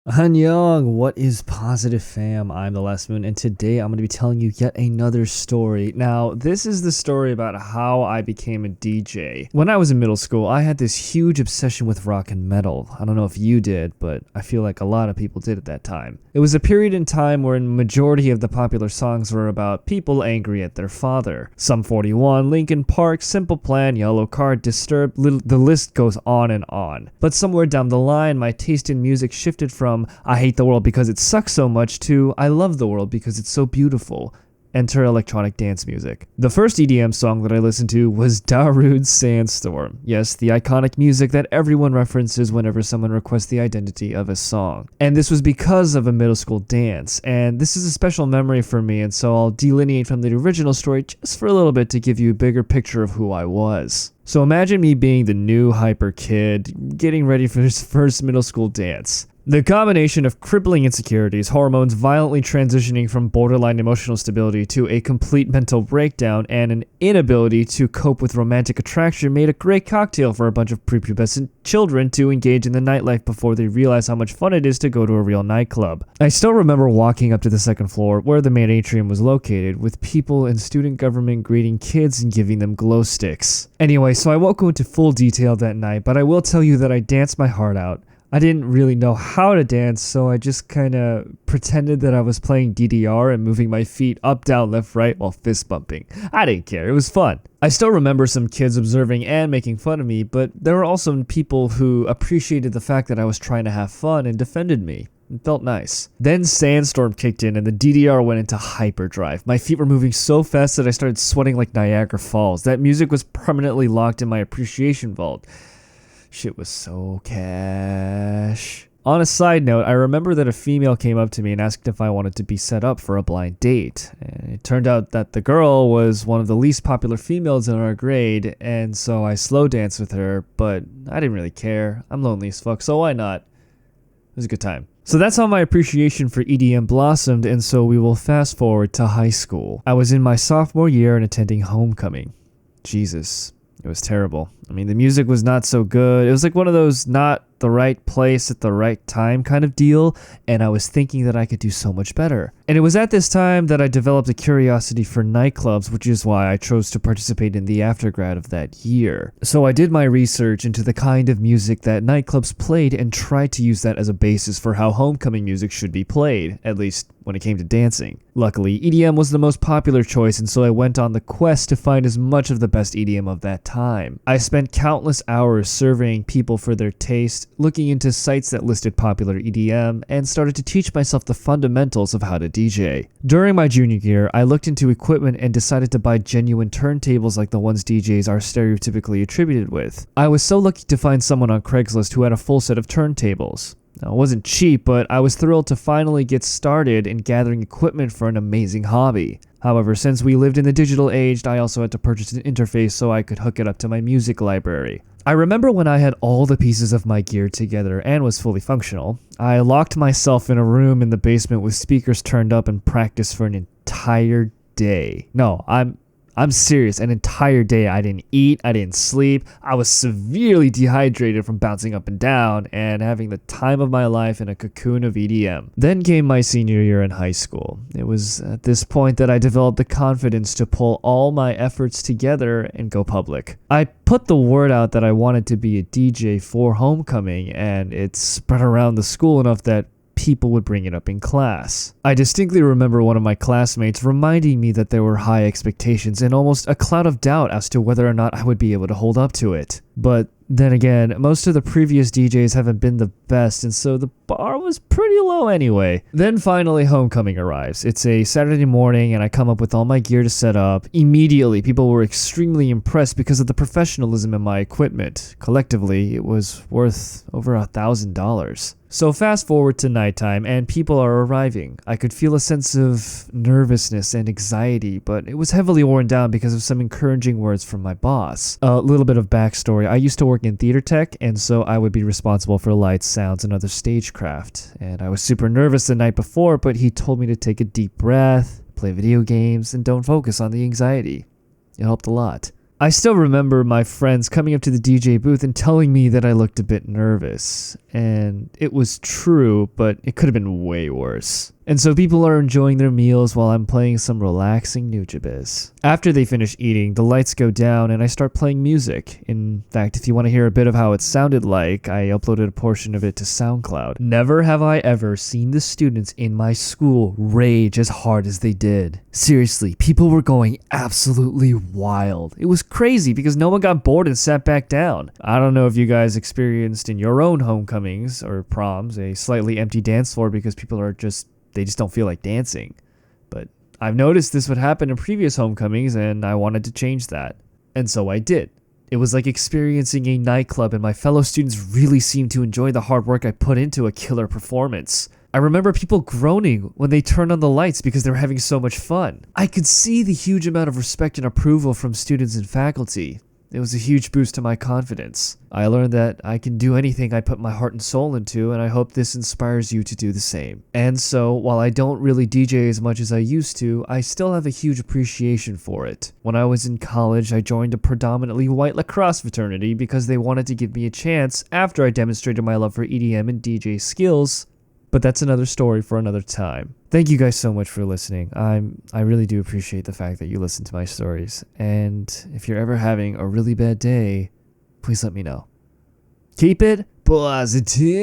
Annyeong, what is positive fam? I'm the Last Moon, and today I'm going to be telling you yet another story. Now, this is the story about how I became a DJ. When I was in middle school, I had this huge obsession with rock and metal. I don't know if you did, but I feel like a lot of people did at that time. It was a period in time where the majority of the popular songs were about people angry at their father. Sum 41, Linkin Park, Simple Plan, Yellow Card, Disturbed, the list goes on and on. But somewhere down the line, my taste in music shifted from I hate the world because it sucks so much to I love the world because it's so beautiful. Enter electronic dance music. The first EDM song that I listened to was Darude's Sandstorm. Yes, the iconic music that everyone references whenever someone requests the identity of a song. And this was because of a middle school dance. And this is a special memory for me, and so I'll delineate from the original story just for a little bit to give you a bigger picture of who I was. So imagine me being the new hyper kid, getting ready for his first middle school dance. The combination of crippling insecurities, hormones violently transitioning from borderline emotional stability to a complete mental breakdown, and an inability to cope with romantic attraction made a great cocktail for a bunch of prepubescent children to engage in the nightlife before they realize how much fun it is to go to a real nightclub. I still remember walking up to the second floor where the main atrium was located, with people in student government greeting kids and giving them glow sticks. Anyway, so I won't go into full detail that night, but I will tell you that I danced my heart out. I didn't really know how to dance, so I just kinda pretended that I was playing DDR and moving my feet up, down, left, right while fist bumping. I didn't care, it was fun. I still remember some kids observing and making fun of me, but there were also people who appreciated the fact that I was trying to have fun and defended me. It felt nice. Then Sandstorm kicked in and the DDR went into hyperdrive. My feet were moving so fast that I started sweating like Niagara Falls. That music was permanently locked in my appreciation vault. Shit was so cash. On a side note, I remember that a female came up to me and asked if I wanted to be set up for a blind date. And it turned out that the girl was one of the least popular females in our grade, and so I slow danced with her, but I didn't really care. I'm lonely as fuck, so why not? It was a good time. So that's how my appreciation for EDM blossomed, and so we will fast forward to high school. I was in my sophomore year and attending homecoming. Jesus. It was terrible. I mean, the music was not so good. It was like one of those not the right place at the right time kind of deal, and I was thinking that I could do so much better. And it was at this time that I developed a curiosity for nightclubs, which is why I chose to participate in the aftergrad of that year. So I did my research into the kind of music that nightclubs played and tried to use that as a basis for how homecoming music should be played, at least when it came to dancing. Luckily, EDM was the most popular choice, and so I went on the quest to find as much of the best EDM of that time. I spent countless hours surveying people for their taste, looking into sites that listed popular EDM, and started to teach myself the fundamentals of how to DJ. During my junior year, I looked into equipment and decided to buy genuine turntables like the ones DJs are stereotypically attributed with. I was so lucky to find someone on Craigslist who had a full set of turntables. Now, it wasn't cheap, but I was thrilled to finally get started in gathering equipment for an amazing hobby. However, since we lived in the digital age, I also had to purchase an interface so I could hook it up to my music library. I remember when I had all the pieces of my gear together and was fully functional, I locked myself in a room in the basement with speakers turned up and practiced for an entire day. No, I'm serious, an entire day. I didn't eat, I didn't sleep, I was severely dehydrated from bouncing up and down and having the time of my life in a cocoon of EDM. Then came my senior year in high school. It was at this point that I developed the confidence to pull all my efforts together and go public. I put the word out that I wanted to be a DJ for homecoming, and it spread around the school enough that people would bring it up in class. I distinctly remember one of my classmates reminding me that there were high expectations and almost a cloud of doubt as to whether or not I would be able to hold up to it. But then again, most of the previous DJs haven't been the best, and so the bar was pretty low anyway. Then finally homecoming arrives. It's a Saturday morning and I come up with all my gear to set up. Immediately, people were extremely impressed because of the professionalism in my equipment. Collectively, it was worth over $1,000. So fast forward to nighttime and people are arriving. I could feel a sense of nervousness and anxiety, but it was heavily worn down because of some encouraging words from my boss. A little bit of backstory. I used to work in theater tech, and so I would be responsible for lights, sounds, and other stagecraft. And I was super nervous the night before, but he told me to take a deep breath, play video games, and don't focus on the anxiety. It helped a lot. I still remember my friends coming up to the DJ booth and telling me that I looked a bit nervous. And it was true, but it could have been way worse. And so people are enjoying their meals while I'm playing some relaxing nujabes. After they finish eating, the lights go down and I start playing music. In fact, if you want to hear a bit of how it sounded like, I uploaded a portion of it to SoundCloud. Never have I ever seen the students in my school rage as hard as they did. Seriously, people were going absolutely wild. It was crazy because no one got bored and sat back down. I don't know if you guys experienced in your own homecomings or proms a slightly empty dance floor because people are they just don't feel like dancing. But I've noticed this would happen in previous homecomings and I wanted to change that. And so I did. It was like experiencing a nightclub and my fellow students really seemed to enjoy the hard work I put into a killer performance. I remember people groaning when they turned on the lights because they were having so much fun. I could see the huge amount of respect and approval from students and faculty. It was a huge boost to my confidence. I learned that I can do anything I put my heart and soul into, and I hope this inspires you to do the same. And so, while I don't really DJ as much as I used to, I still have a huge appreciation for it. When I was in college, I joined a predominantly white lacrosse fraternity because they wanted to give me a chance after I demonstrated my love for EDM and DJ skills. But that's another story for another time. Thank you guys so much for listening. I really do appreciate the fact that you listen to my stories. And if you're ever having a really bad day, please let me know. Keep it positive.